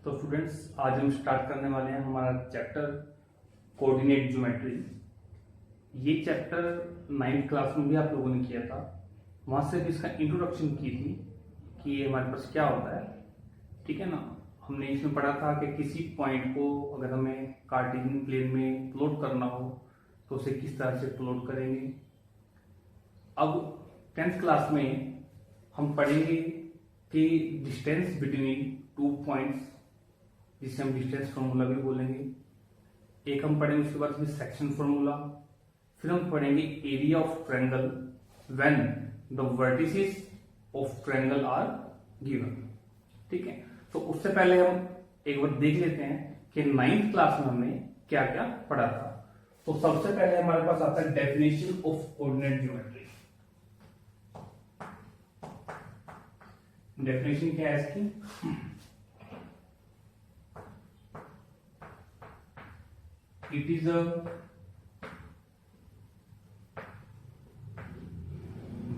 तो स्टूडेंट्स, आज हम स्टार्ट करने वाले हैं हमारा चैप्टर कोऑर्डिनेट ज्योमेट्री। ये चैप्टर 9th क्लास में भी आप लोगों ने किया था। वहाँ से भी इसका इंट्रोडक्शन की थी कि ये हमारे पास क्या होता है, ठीक है ना। हमने इसमें पढ़ा था कि किसी पॉइंट को अगर हमें कार्टेशियन प्लेन में प्लॉट करना हो तो उसे किस तरह से प्लॉट करेंगे। अब 10th क्लास में हम पढ़ेंगे कि डिस्टेंस बिटवीन टू पॉइंट्स, जिसे हम डिस्टेंस फॉर्मूला भी बोलेंगे। एक हम पढ़ेंगे, उसके बाद में सेक्शन फॉर्मूला। फिर हम पढ़ेंगे area of triangle when the vertices of triangle are given, ठीक है। तो उससे पहले हम एक बार देख लेते हैं कि 9th क्लास में हमने क्या क्या पढ़ा था। तो सबसे पहले हमारे पास आता है definition of coordinate geometry. Definition क्या है इसकी? It is a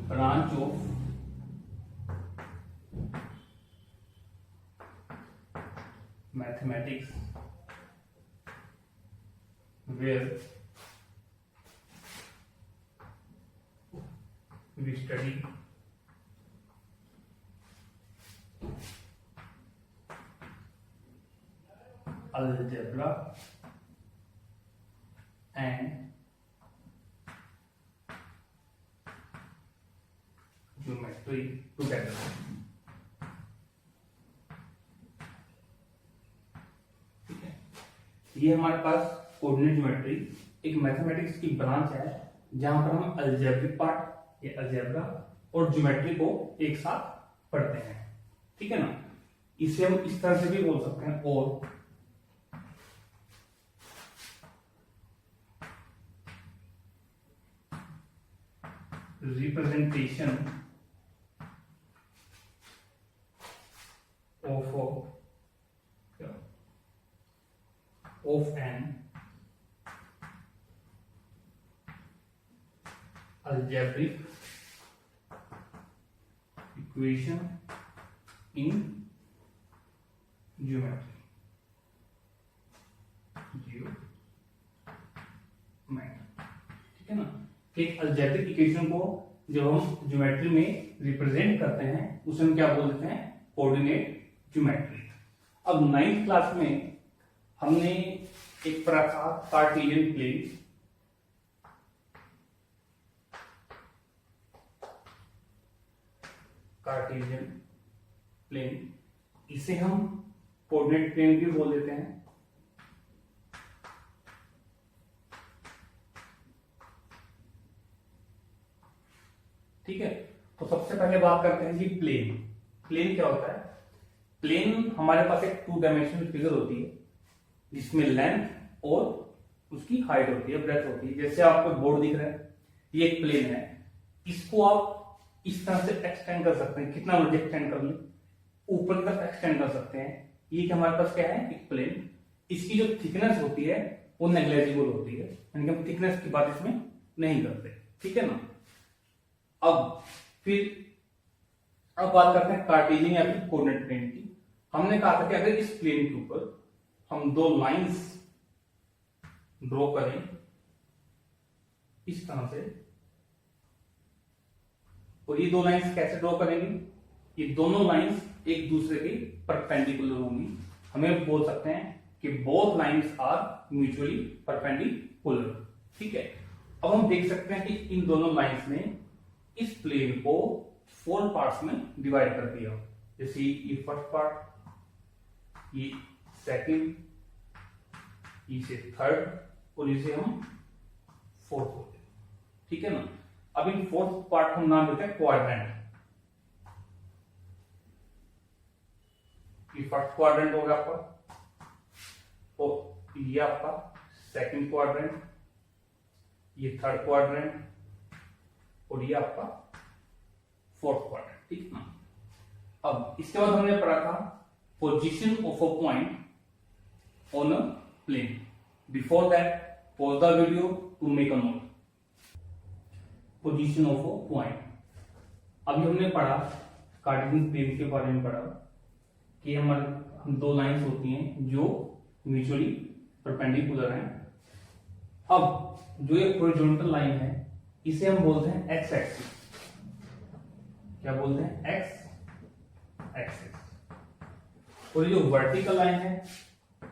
branch of mathematics where we study algebra and geometry together। ठीक है, ये हमारे पास कोऑर्डिनेट ज्योमेट्री एक मैथमेटिक्स की ब्रांच है जहां पर हम अलजेब्रिक पार्ट या अलजेब्रा और ज्योमेट्री को एक साथ पढ़ते हैं, ठीक है ना। इसे हम इस तरह से भी बोल सकते हैं, और representation of an algebraic equation in geometry। ठीक है ना। एक अलजेब्रिक इक्वेशन को जब हम ज्योमेट्री में रिप्रेजेंट करते हैं उसे हम क्या बोलते हैं? Coordinate geometry. अब 9th क्लास में हमने एक पढ़ा था कार्टेशियन प्लेन। कार्टेशियन प्लेन, इसे हम कोऑर्डिनेट प्लेन भी बोल देते हैं। ठीक है, तो सबसे पहले बात करते हैं कि प्लेन। प्लेन क्या होता है? प्लेन हमारे पास एक 2 डायमेंशनल फिगर होती है जिसमें लेंथ और उसकी हाइट होती है, ब्रेथ होती है। जैसे आपको बोर्ड दिख रहा है, ये एक प्लेन है। इसको आप इस तरह से एक्सटेंड कर सकते हैं, कितना मर्जी एक्सटेंड कर ले, ऊपर की तरफ एक्सटेंड कर सकते हैं। ये हमारे पास क्या है? एक प्लेन। इसकी जो थिकनेस होती है वो नेग्लेजिबल होती है, यानी कि हम थिकनेस की बात इसमें नहीं करते, ठीक है ना। अब बात करते हैं कार्टेशियन या फिर कोऑर्डिनेट प्लेन की। हमने कहा था कि अगर इस प्लेन के ऊपर हम 2 लाइंस ड्रॉ करें इस तरह से, और ये 2 लाइंस कैसे ड्रॉ करेंगे? ये दोनों लाइंस एक दूसरे के परपेंडिकुलर होंगी। हमें बोल सकते हैं कि both lines are mutually perpendicular, ठीक है। अब हम देख सकते हैं कि इन दोनों लाइंस ने इस प्लेन को 4 पार्ट्स में डिवाइड कर दिया। जैसे ये फर्स्ट पार्ट, ये सेकंड, इसे थर्ड और इसे हम फोर्थ बोलते हैं, ठीक है ना। अब इन फोर्थ पार्ट हम नाम देते हैं क्वाड्रेंट। ये फर्स्ट क्वाड्रेंट हो गया आपका, और ये आपका सेकंड क्वाड्रेंट, ये थर्ड क्वाड्रेंट और ये आपका फोर्थ क्वाड्रेंट, ठीक है ना। अब इसके बाद हमने पढ़ा था position of a point on a plane. Before that pause the video to make a note. Position of a point, अभी हमने पढ़ा कार्टेशियन प्लेन के बारे में पढ़ा कि हम दो लाइंस होती हैं जो म्यूचुअली परपेंडिकुलर हैं। अब जो ये हॉरिजॉन्टल लाइन है इसे हम बोलते हैं एक्स एक्सिस। क्या बोलते हैं? X axis. और ये जो वर्टिकल लाइन है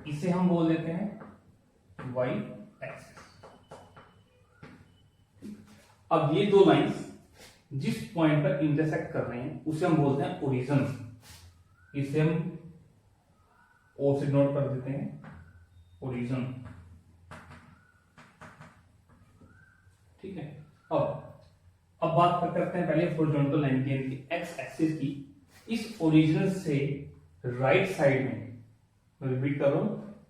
इसे हम बोल देते हैं वाई एक्सिस। अब ये दो लाइंस जिस पॉइंट पर इंटरसेक्ट कर रहे हैं उसे हम बोलते हैं ओरिजिन। इसे हम ओ से नोट कर देते हैं, ओरिजिन। ठीक है। अब बात करते हैं पहले हॉरिजॉन्टल लाइन की, एक्स एक्सिस की। इस ओरिजिन से राइट साइड में, मैं रिपीट कर रहा हूं,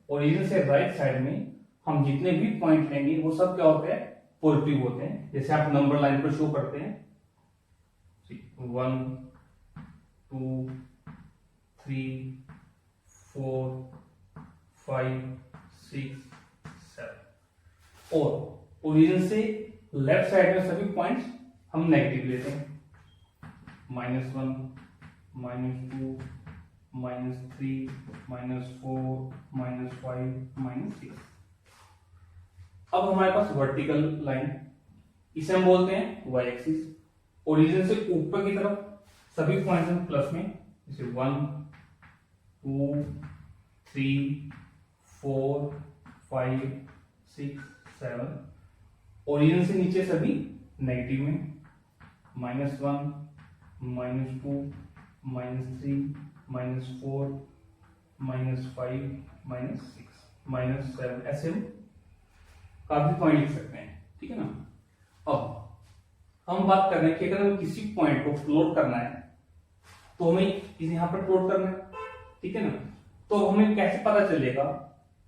ओरिजिन से राइट साइड में हम जितने भी पॉइंट लेंगे वो सब क्या होते हैं? पॉजिटिव होते हैं। जैसे आप नंबर लाइन पर शो करते हैं 1 2 3 4 5 6 7। और ओरिजिन से लेफ्ट साइड में सभी पॉइंट्स हम नेगेटिव लेते हैं, -1 -2 -3 -4 -5 -6। अब हमारे पास वर्टिकल लाइन, इसे हम बोलते हैं वाई एक्सिस। ओरिजिन से ऊपर की तरफ सभी पॉइंट्स हम प्लस में, जैसे 1 2 3 4 5 6 7। ओरिजिन से नीचे सभी नेगेटिव में, -1 -2 -3 -4 -5 -6 -7। ऐसे हम काफी पॉइंट लिख सकते हैं। ठीक है ना। अब हम बात कर रहे हैं कि अगर हमें किसी पॉइंट को प्लॉट करना है तो हमें इसे यहां पर प्लॉट करना है। ठीक है ना। तो हमें कैसे पता चलेगा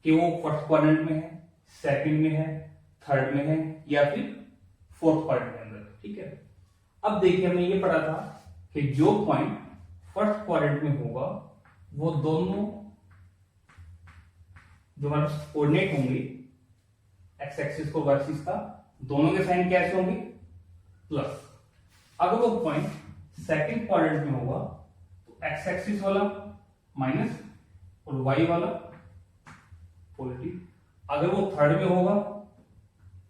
कि वो फर्स्ट क्वाड्रेंट में है, सेकंड में है, थर्ड में है या फिर फोर्थ क्वाड्रेंट के अंदर? ठीक है। अब देखिए हमने ये पढ़ा था कि जो पॉइंट फर्स्ट क्वाड्रेंट में होगा वो दोनों जो हमारे कोऑर्डिनेट होंगे एक्स एक्सिस को वाई एक्सिस का, दोनों के साइन कैसे होंगे? प्लस। अगर वो पॉइंट सेकंड क्वाड्रेंट में होगा तो एक्स एक्सिस वाला माइनस और वाई वाला पॉजिटिव। अगर वो थर्ड में होगा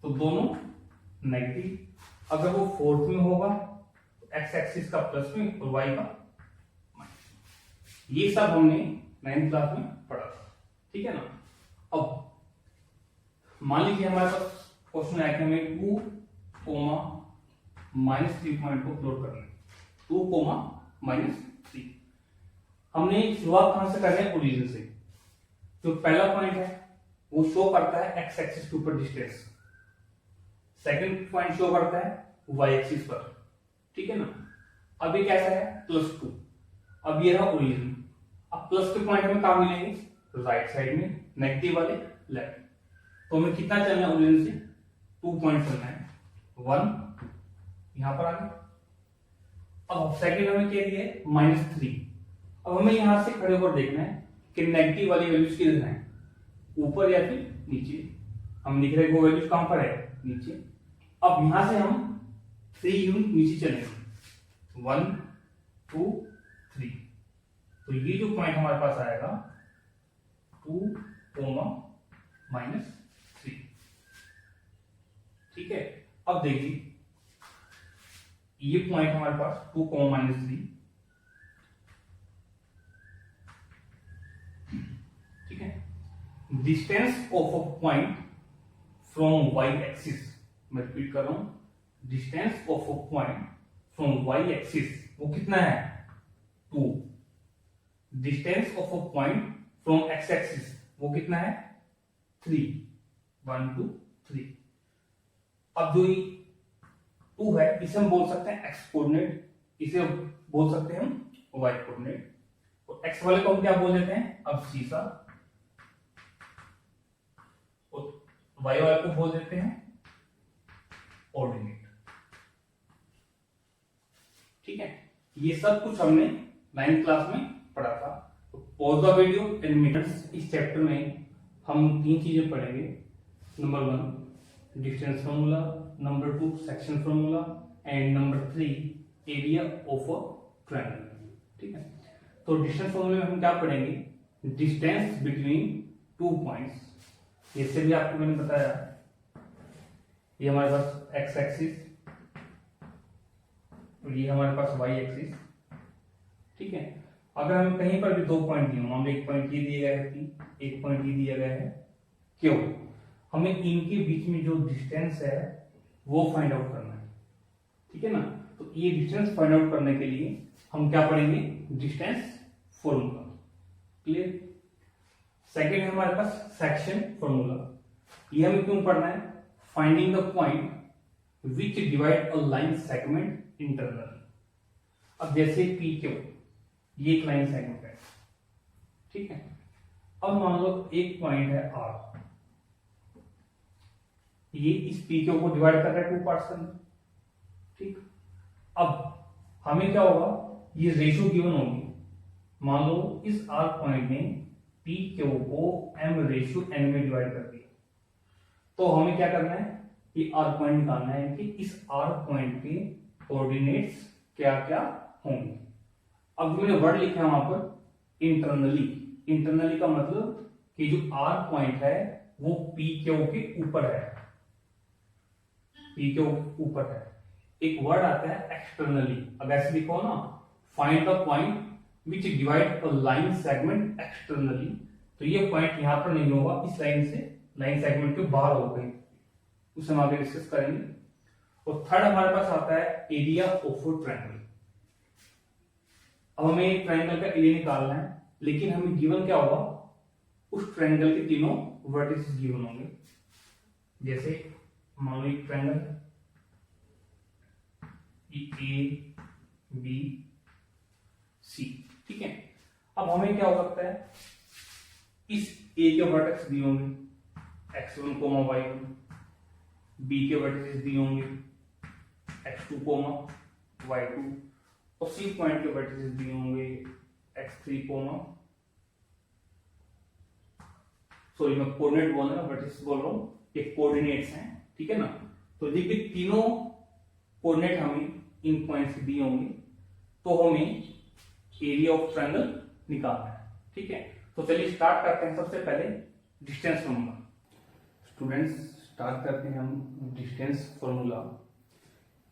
तो दोनों नेगेटिव। अगर वो फोर्थ में होगा तो एक्स एक्सिस का प्लस में और वाई का माइनस। ये सब हमने 9th क्लास में पढ़ा था। ठीक है ना। अब मान लीजिए हमारे पास क्वेश्चन आया कि हमें 2, -3 पॉइंट को प्लॉट करना है। 2, -3। हमने शुरुआत कहां से करनी है? ओरिजिन से। जो पहला पॉइंट है वो शो करता है एक्स एक्सिस के ऊपर डिस्टेंस, सेकंड पॉइंट शो करता है वाई एक्सिस पर। ठीक है ना। अब ये कैसा है? +2। अब ये रहा ओरिजिन। अब प्लस के पॉइंट हमें कहां मिलेंगे? राइट साइड में, नेगेटिव वाले लेफ्ट। तो हमें कितना चलना है? ओरिजिन से 2 पॉइंट चलना है। 1 यहां पर आ गया। अब सेकंड हमें क्या दिया है? -3। अब हमें यहां से खड़े होकर देखना है कि नेगेटिव वाली वैल्यूज किधर है, ऊपर या फिर नीचे। हम लिख रहे हैं वो वैल्यूज कहां पर है? नीचे। अब यहां से हम 3 यूनिट नीचे चलेंगे, 1 2 3। तो ये जो पॉइंट हमारे पास आएगा 2, -3। ठीक है। अब देखिए ये पॉइंट हमारे पास 2, -3। ठीक है। Distance of a point from Y axis, मैं रिपीट कर रहा हूं, distance of a point from Y axis वो कितना है? 2। Distance of a point from X axis वो कितना है? 3। 1 2 3। अब जो 2 है इसे हम बोल सकते हैं एक्स कोऑर्डिनेट, इसे बोल सकते हैं हम वाई कोऑर्डिनेट। तो एक्स वाले को हम क्या बोल देते हैं? अब सीसा। और वाई वाले को बोल देते हैं ऑर्डिनेट। ठीक है। ये सब कुछ हमने 9th क्लास में पढ़ा था। तो pause the video and minutes. इस चैप्टर में हम 3 चीजें पढ़ेंगे। Number 1 distance formula, number 2 section formula and number 3 area of a triangle. ठीक है। तो डिस्टेंस फॉर्मूले में हम क्या पढ़ेंगे, डिस्टेंस बिटवीन टू पॉइंट्स। इससे भी आपको मैंने बताया, ये हमारे पास एक्स एक्सिस और ये हमारे पास वाई एक्सिस, ठीक है। अगर हमें कहीं पर भी दो पॉइंट दिए, मान लो एक पॉइंट ये दिया गया है पी, एक पॉइंट ये दिया गया है क्यू, हमें इनके बीच में जो डिस्टेंस है वो फाइंड आउट करना है, ठीक है ना। तो ये डिस्टेंस फाइंड आउट करने के लिए हम क्या पढ़ेंगे, डिस्टेंस फॉर्मूला। क्लियर। सेकेंड है हमारे पास सेक्शन फॉर्मूला। ये हमें क्यों पढ़ना है, finding the point which divide a line segment internally. अब जैसे पी क्यू, ये एक लाइन सेगमेंट है, ठीक है। अब मान लो एक पॉइंट है आर, ये इस पी क्यू को डिवाइड कर रहा है टू पार्ट्स में, ठीक। अब हमें क्या होगा, ये रेशियो गिवन होगी। मान लो इस आर पॉइंट ने पी क्यू को एम रेशियो एन में डिवाइड कर दिया, तो हमें क्या करना है, ये आर पॉइंट निकालना है कि इस आर पॉइंट के कोऑर्डिनेट्स क्या क्या होंगे। अब जो मैंने वर्ड लिखा है वहां पर इंटरनली, इंटरनली का मतलब कि जो आर पॉइंट है वो पी क्यू के ऊपर है, पी क्यू ऊपर है। एक वर्ड आता है एक्सटर्नली, अब ऐसे लिखो ना, find the point which divide a line segment externally, तो ये पॉइंट यहां पर नहीं होगा, इस लाइन से, लाइन सेगमेंट के बाहर हो गई, उसे हम आगे डिस्कस करेंगे। और थर्ड हमारे पास आता है एरिया ऑफ ट्रायंगल। अब हमें एक ट्रायंगल का एरिया निकालना है, लेकिन हमें गिवन क्या होगा, उस ट्रायंगल के तीनों वर्टिसेस गिवन होंगे। जैसे मान लो एक ट्रायंगल है, ए बी सी, ठीक है। अब हमें क्या हो सकता है, इस ए के वर्टेक्स दिए होंगे x1, y1, बी के वर्टिसेस दिए होंगे x2, y2, और सी पॉइंट के वर्टिसेस दिए होंगे x3, सॉरी मैं कोऑर्डिनेट बोल रहा हूं, वर्टिसेस बोल रहा हूं, ये कोऑर्डिनेट्स हैं, ठीक है ना। तो देखिए तीनों कोऑर्डिनेट हमें इन पॉइंट्स दिए होंगे, तो हमें एरिया ऑफ ट्रायंगल निकालना है, ठीक है। तो चलिए स्टार्ट करते हैं। सबसे पहले डिस्टेंस फॉर्मूला। स्टूडेंट्स स्टार्ट करते हैं हम डिस्टेंस फॉर्मूला।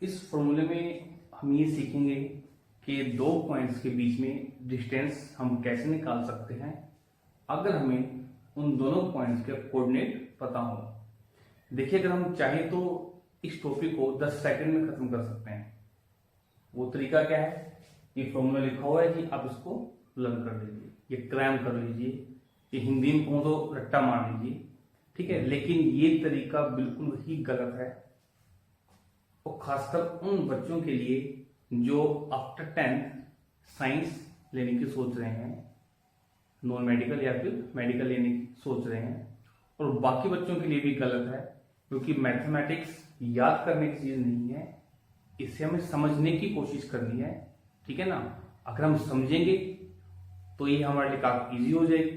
इस फॉर्मूले में हम ये सीखेंगे कि दो पॉइंट्स के बीच में डिस्टेंस हम कैसे निकाल सकते हैं अगर हमें उन दोनों पॉइंट्स के कोऑर्डिनेट पता हो। देखिए अगर हम चाहें तो इस टॉपिक को 10 सेकंड में खत्म कर सकते हैं। वो तरीका क्या है, ये फॉर्मूला लिखा हुआ है कि आप इसको लर्न कर लीजिए, ये क्रैम कर लीजिए, ये हिंदी में कहूं तो रट्टा मार लीजिए, ठीक है। लेकिन ये तरीका बिल्कुल ही गलत है, और खासकर उन बच्चों के लिए जो आफ्टर 10th साइंस लेने की सोच रहे हैं, नॉन मेडिकल या फिर मेडिकल लेने की सोच रहे हैं, और बाकी बच्चों के लिए भी गलत है, क्योंकि मैथमेटिक्स याद करने की चीज नहीं है, इसे हमें समझने की कोशिश करनी है, ठीक है ना। अगर हम समझेंगे तो ये हमारे लिए काफी इजी हो जाएगी,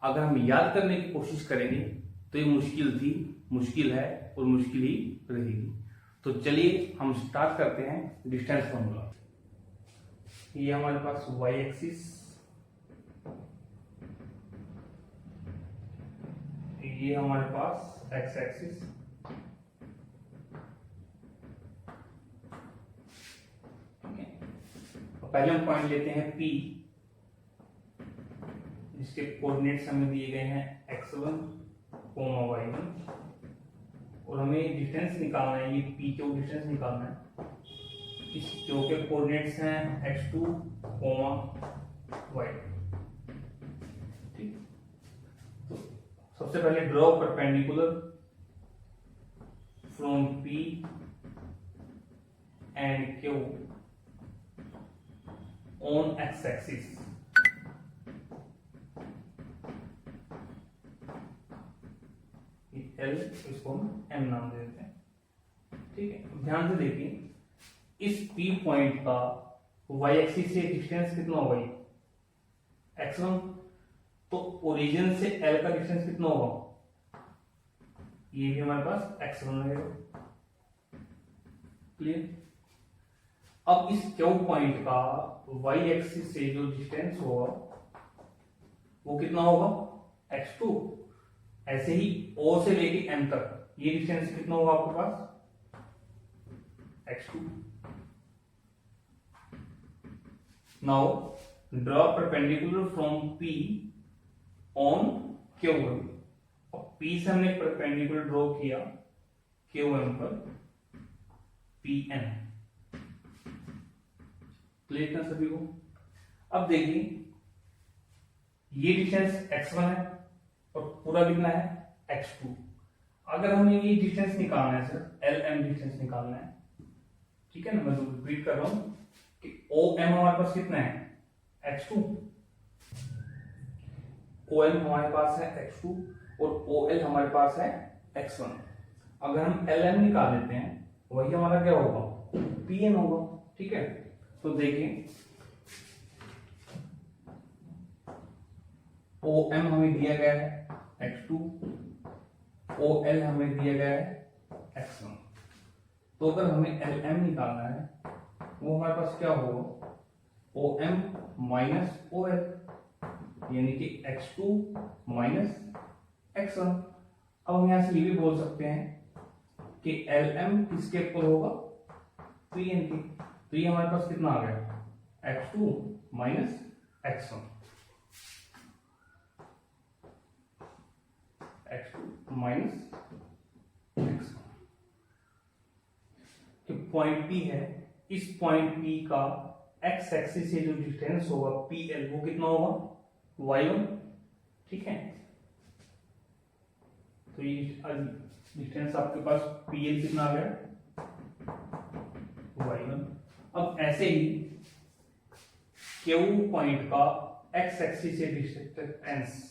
अगर हम याद करने की कोशिश करेंगे तो ये मुश्किल थी, मुश्किल है और मुश्किल ही रहेगी। तो चलिए हम स्टार्ट करते हैं डिस्टेंस फॉर्मूला। ये हमारे पास y एक्सिस, ये हमारे पास x एक्सिस, ठीक है। तो पहले हम पॉइंट लेते हैं P, जिसके कोऑर्डिनेट्स हमें दिए गए हैं x1, y1, और हमें डिस्टेंस निकालना है, ये P क्यू डिस्टेंस निकालना है। इस क्यू के कोऑर्डिनेट्स हैं x2, y2, ठीक। तो सबसे पहले draw perpendicular from P and Q on x axis. L, इसको हम M नाम दे देते हैं, ठीक है। ध्यान से देखिए इस P पॉइंट का y एक्सिस से डिस्टेंस कितना होगा, x1, तो ओरिजिन से L का डिस्टेंस कितना होगा, ये भी हमारे पास x1 रहेगा। क्लियर। अब इस क्यू पॉइंट का वाई एक्सिस से जो डिस्टेंस होगा वो कितना होगा, x2। ऐसे ही O से लेके M तक ये डिस्टेंस कितना होगा आपके पास, x2। Now draw perpendicular from P on Q1। और P से हमने परपेंडिकुलर ड्रॉ किया Q1 पर PN। क्लियर ना सभी को। अब देखिए ये डिस्टेंस x1 है और पूरा कितना है x2। अगर हमें ये डिस्टेंस निकालना है, सर LM डिस्टेंस निकालना है, ठीक है ना, मैं रिपीट कर रहा हूं कि OM हमारे पास कितना है x2, OM हमारे पास है x2 और OL हमारे पास है x1। अगर हम LM निकाल लेते हैं वही हमारा क्या होगा, PN होगा। ठीक है, तो देखिए OM हमें दिया गया है x2, OL हमें दिया गया है x1। तो अगर हमें LM निकालना है वो हमारे पास क्या होगा, OM माइनस OL, यानी कि x2 माइनस x1। अब हम यहां से ये भी बोल सकते हैं कि LM किसके इक्वल होगा, PN के। तो ये हमारे पास कितना आ गया, x2 minus x1, x2 minus x1। जो पॉइंट P है, इस पॉइंट P का x एक्सिस से जो डिस्टेंस होगा PL वो कितना होगा, y1। ठीक है, तो ये डिस्टेंस आपके पास PL कितना आ गया, y1। अब ऐसे ही Q पॉइंट का x एक्सिस से डिस्टेंस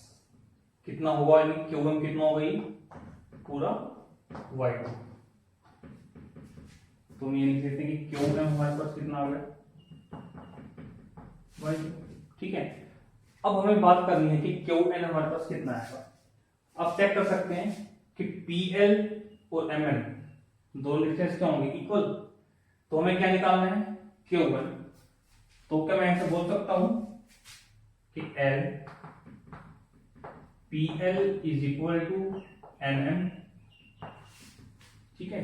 कितना होगा, यानी Q1 कितना होगा, ये पूरा y2। तो हम ये लिख देते हैं कि Q1 हमारे पास कितना आ गया, y2। ठीक है, अब हमें बात करनी है कि Qn हमारे पास कितना आएगा। अब चेक कर सकते हैं कि PL और MN दोनों डिस्टेंस क्या होंगे, इक्वल। तो हमें क्या निकालना है, Q1। तो क्या मैं ऐसे बोल सकता हूं कि L PL is equal to NM। ठीक है,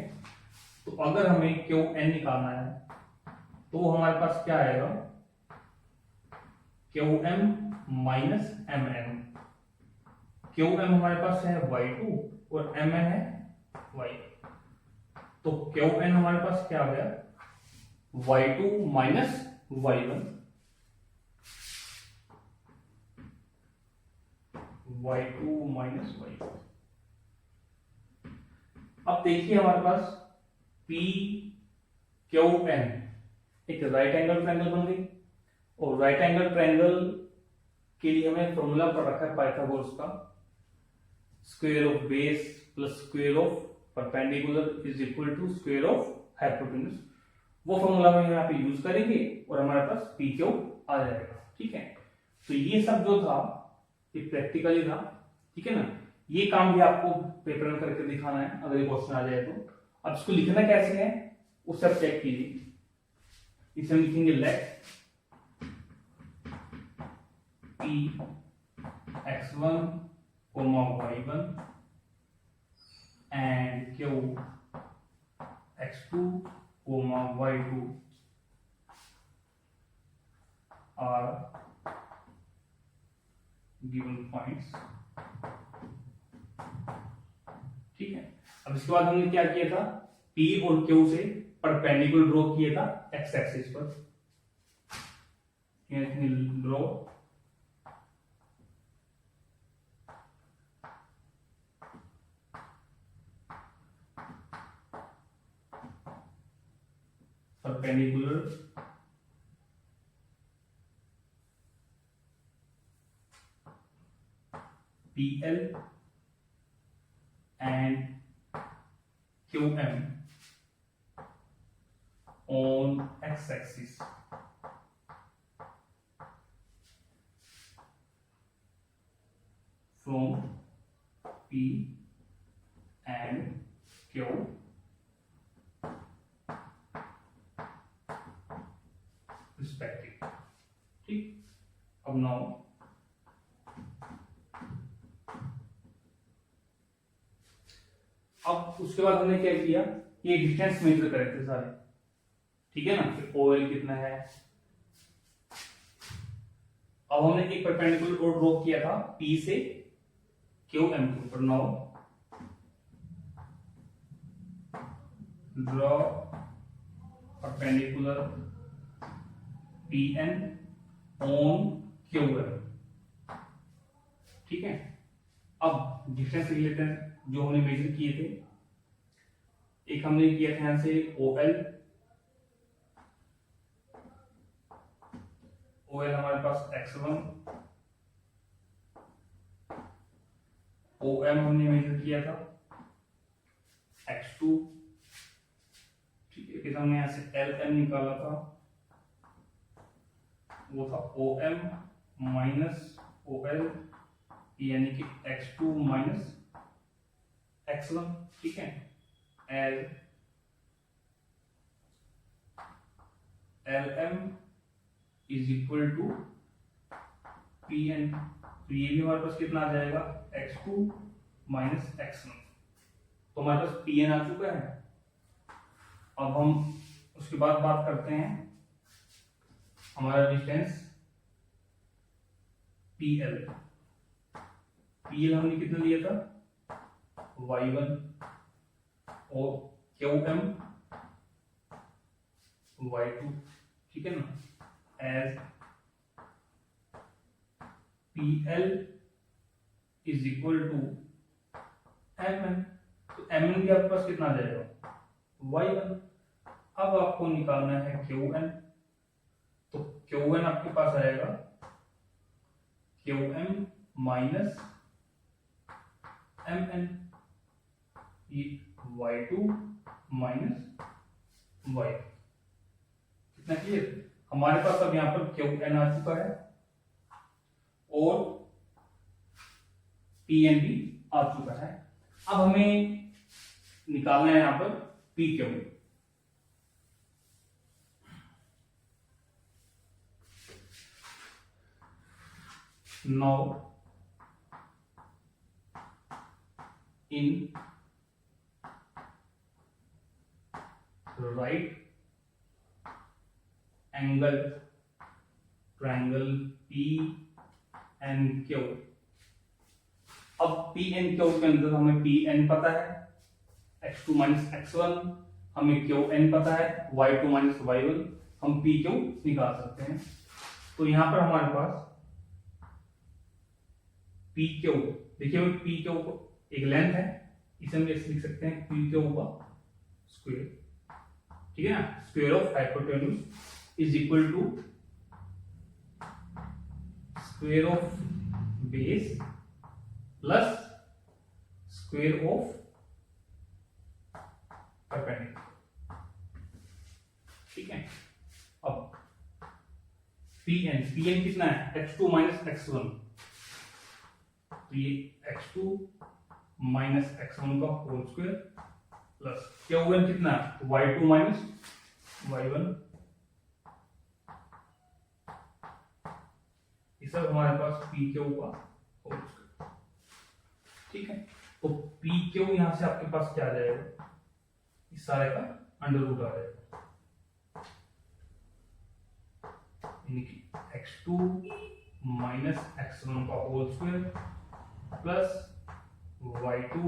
तो अगर हमें Qn निकालना है तो हमारे पास क्या आएगा, Qm माइनस MN। Qm हमारे पास है y2 और Mn है y। तो Qn हमारे पास क्या आ गया, y2 minus y1, y2 minus y1। अब देखिए हमारे पास P Q N एक राइट एंगल ट्रायंगल बन गई, और राइट एंगल ट्रायंगल के लिए हमें फॉर्मूला पढ़ रखा है पाइथागोरस का, square of base plus square of perpendicular is equal to square of hypotenuse. वो फॉर्मूला हम यहाँ पे यूज करेंगे और हमारे पास पी क्यू आ जाएगा। ठीक है, तो ये सब जो था ये प्रैक्टिकली था। ठीक है ना, ये काम भी आपको पेपर में करके दिखाना है अगर ये क्वेश्चन आ जाए तो। अब इसको लिखना कैसे है उससे आप चेक कीजिए। इसे हम लिखेंगे late P x1 y1 and Q x2 y2 are given points। ठीक है, अब इसके बाद हमने क्या किया था, P और Q से परपेंडिकुलर ड्रॉ किया था x एक्सिस पर। Draw perpendicular PL and QM on x-axis from P and Q अब नाउ अब उसके बाद हमने क्या किया, ये डिस्टेंस मेजर करे थे सारे, ठीक है ना, कि OL कितना है। अब हमने एक परपेंडिकुलर और ड्रॉ किया था P से QM के ऊपर। Now draw perpendicular PN on QM, ठीक है। अब डिस्टेंस लिख लेते हैं जो हमने मेजर किए थे। एक हमने किया था यहां से OL हमारे पास x1, OM हमने मेजर किया था x2, ठीक है। फिर हमने यहां से LM निकाला था, वो था OM माइनस OL, यानी कि x2 माइनस x1, ठीक है। L LM is equal to PN, तो ये भी हमारे पास कितना आ जाएगा, x2 माइनस x1, तो हमारे पास PN आ चुका है। अब हम उसके बाद बात करते हैं हमारा डिस्टेंस PL हमने कितना लिया था, y1, और QM y2, ठीक है ना। As PL is equal to MN, तो MN भी आपके पास कितना आ जाएगा, y1। अब आपको निकालना है QN, तो QN आपके पास आएगा QM माइनस MN, ये y2 माइनस y, कितना क्लियर। हमारे पास अब यहां पर QN आ चुका है और PN भी आ चुका है। अब हमें निकालना है यहां पर PQ। Now in right angle triangle PNQ। अब PNQ के अंदर हमें PN पता है, x2 माइनस x1, हमें QN पता है, y2 माइनस y1, हम PQ निकाल सकते हैं। तो यहां पर हमारे पास PQ, देखिए PQ को एक लेंथ है, इसे हम ऐसे लिख सकते हैं PQ का स्क्वायर, ठीक है ना। Square of hypotenuse is equal to square of base plus square of perpendicular, ठीक है। अब PN कितना है, x2 माइनस x1, तो ये x2 माइनस x1 का होल स्क्वायर प्लस QN कितना है, y2 माइनस y1, ये सब हमारे पास PQ का होल स्क्वायर, ठीक है। तो PQ यहां से आपके पास क्या आ जाएगा, इस सारे का अंडर रूट आ जाएगा, यानी कि x2 माइनस x1 का whole square plus y2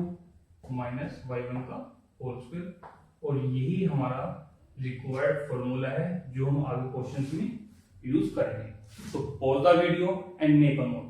minus y1 का होल स्क्वायर, और यही हमारा रिक्वायर्ड फॉर्मूला है जो हम आगे क्वेश्चंस में यूज करेंगे। तो pause the video and make a note.